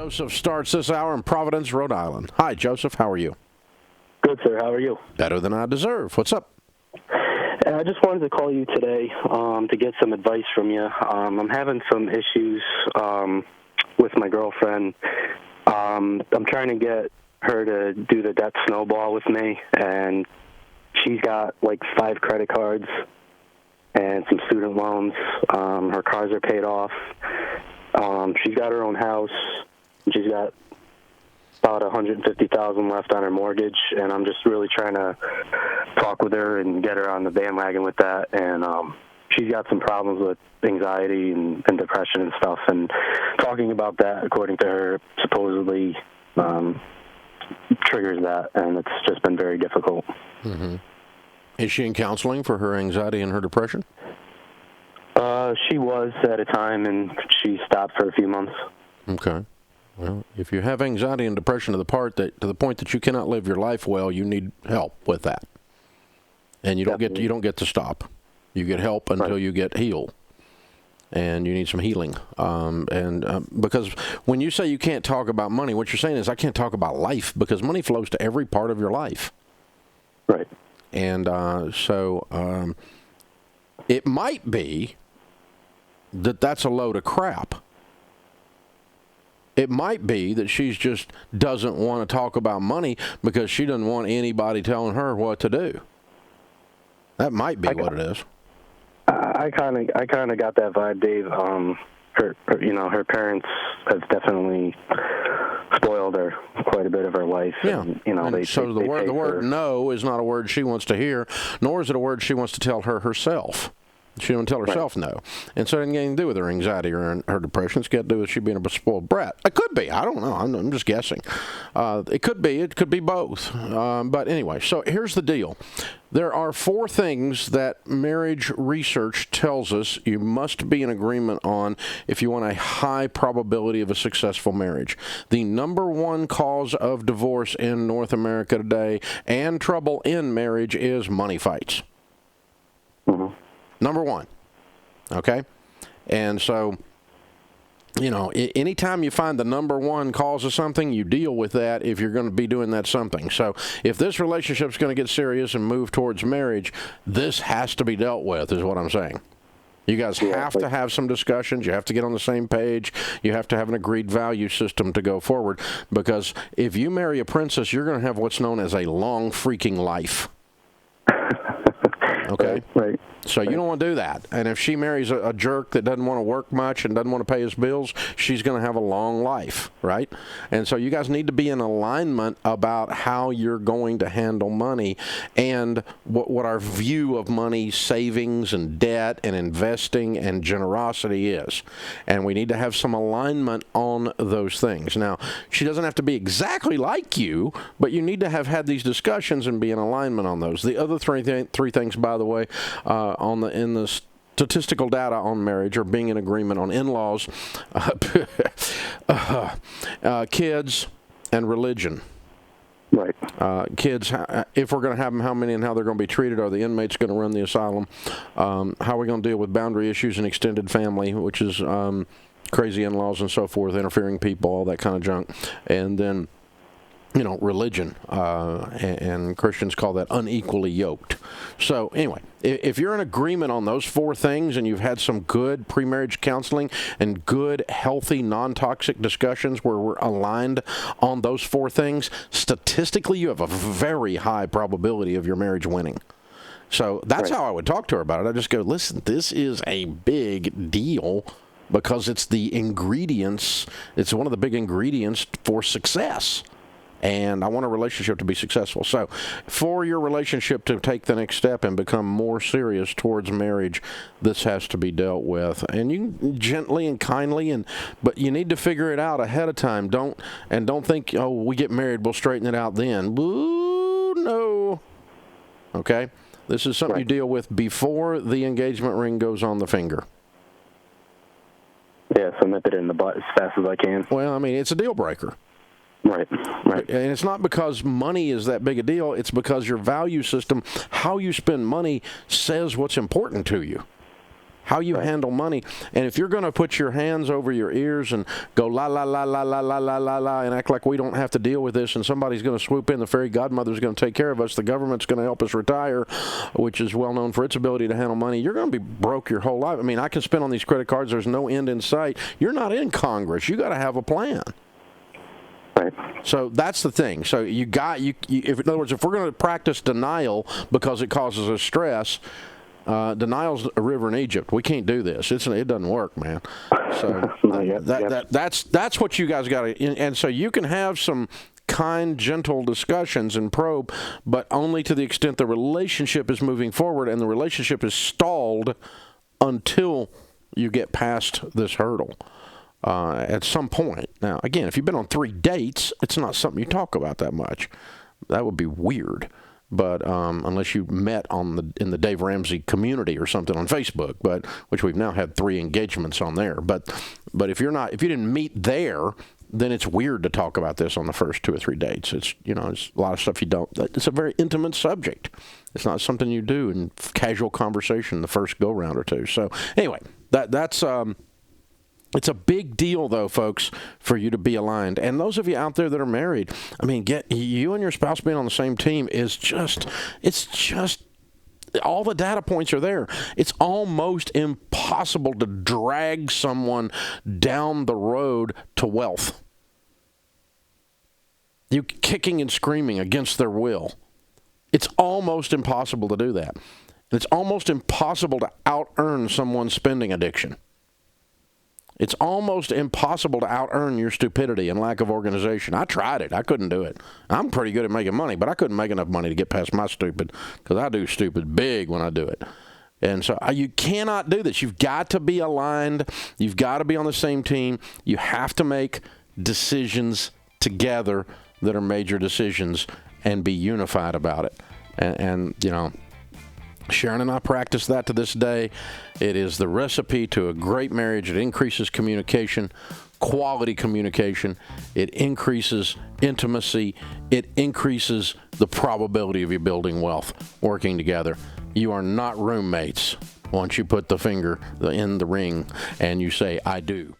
Joseph starts this hour in Providence, Rhode Island. Hi, Joseph. How are you? Good, sir. How are you? Better than I deserve. What's up? I just wanted to call you today to get some advice from you. I'm having some issues with my girlfriend. I'm trying to get her to do the debt snowball with me, and she's got like 5 credit cards and some student loans. Her cars are paid off. She's got her own house. She's got about $150,000 left on her mortgage, and I'm just really trying to talk with her and get her on the bandwagon with that. And she's got some problems with anxiety and depression and stuff, and talking about that, according to her, supposedly triggers that, and it's just been very difficult. Mm-hmm. Is she in counseling for her anxiety and her depression? She was at a time, and she stopped for a few months. Okay. Well, if you have anxiety and depression to the point that you cannot live your life well, you need help with that. And you don't get to stop. You get help until you get healed. And you need some healing. Because when you say you can't talk about money, what you're saying is I can't talk about life, because money flows to every part of your life. Right. And so it might be that that's a load of crap. It might be that she just doesn't want to talk about money because she doesn't want anybody telling her what to do. That might be what it is. I kind of got that vibe, Dave. Her parents have definitely spoiled her quite a bit of her life. Yeah. And, the word no is not a word she wants to hear, nor is it a word she wants to tell herself. She don't tell herself no. And so it ain't anything to do with her anxiety or her depression. It's got to do with she being a spoiled brat. It could be. I don't know. I'm just guessing. It could be. It could be both. But anyway, so here's the deal. There are 4 things that marriage research tells us you must be in agreement on if you want a high probability of a successful marriage. The number 1 cause of divorce in North America today and trouble in marriage is money fights. Mm-hmm. Number 1, okay? And so, anytime you find the number 1 cause of something, you deal with that if you're going to be doing that something. So if this relationship's going to get serious and move towards marriage, this has to be dealt with, is what I'm saying. You guys have to have some discussions. You have to get on the same page. You have to have an agreed value system to go forward, because if you marry a princess, you're going to have what's known as a long freaking life. Okay? Right. So you don't want to do that. And if she marries a jerk that doesn't want to work much and doesn't want to pay his bills, she's going to have a long life, right? And so you guys need to be in alignment about how you're going to handle money and what our view of money, savings and debt and investing and generosity is. And we need to have some alignment on those things. Now, she doesn't have to be exactly like you, but you need to have had these discussions and be in alignment on those. The other three things, by the way, in the statistical data on marriage or being in agreement on in-laws, kids, and religion. Right. Kids, if we're going to have them, how many and how they're going to be treated. Are the inmates going to run the asylum? How are we going to deal with boundary issues and extended family, which is crazy in-laws and so forth, interfering people, all that kind of junk. And then, religion, and Christians call that unequally yoked. So anyway, if you're in agreement on those 4 things and you've had some good pre-marriage counseling and good, healthy, non-toxic discussions where we're aligned on those 4 things, statistically you have a very high probability of your marriage winning. So that's how I would talk to her about it. I just go, listen, this is a big deal because it's the ingredients, it's one of the big ingredients for success. And I want a relationship to be successful. So for your relationship to take the next step and become more serious towards marriage, this has to be dealt with. And you gently and kindly, but you need to figure it out ahead of time. Don't think, we get married, we'll straighten it out then. Ooh, no. Okay? This is something you deal with before the engagement ring goes on the finger. Yeah, so nip it in the butt as fast as I can. Well, I mean, it's a deal breaker. Right. And it's not because money is that big a deal. It's because your value system, how you spend money, says what's important to you. how you handle money. And if you're going to put your hands over your ears and go la la la la la la la la la and act like we don't have to deal with this, and somebody's going to swoop in, the fairy godmother's going to take care of us, the government's going to help us retire, which is well known for its ability to handle money, you're going to be broke your whole life. I mean, I can spend on these credit cards. There's no end in sight. You're not in Congress. You got to have a plan. Right. So that's the thing. So if in other words, if we're going to practice denial because it causes us stress, denial's a river in Egypt. We can't do this. It doesn't work, man. So that's what you guys got to. And so you can have some kind, gentle discussions and probe, but only to the extent the relationship is moving forward, and the relationship is stalled until you get past this hurdle. At some point. Now, again, if you've been on 3 dates, it's not something you talk about that much. That would be weird. But unless you met in the Dave Ramsey community or something on Facebook, which we've now had 3 engagements on there. But if you didn't meet there, then it's weird to talk about this on the first 2 or 3 dates. It's it's a lot of stuff you don't. It's a very intimate subject. It's not something you do in casual conversation the first go round or two. So anyway, that's. It's a big deal, though, folks, for you to be aligned. And those of you out there that are married, I mean, you and your spouse being on the same team it's just, all the data points are there. It's almost impossible to drag someone down the road to wealth. You kicking and screaming against their will. It's almost impossible to do that. And it's almost impossible to out-earn someone's spending addiction. It's almost impossible to out-earn your stupidity and lack of organization. I tried it. I couldn't do it. I'm pretty good at making money, but I couldn't make enough money to get past my stupid, because I do stupid big when I do it. And so you cannot do this. You've got to be aligned. You've got to be on the same team. You have to make decisions together that are major decisions and be unified about it. And Sharon and I practice that to this day. It is the recipe to a great marriage. It increases communication, quality communication. It increases intimacy. It increases the probability of you building wealth, working together. You are not roommates once you put the finger in the ring and you say, I do.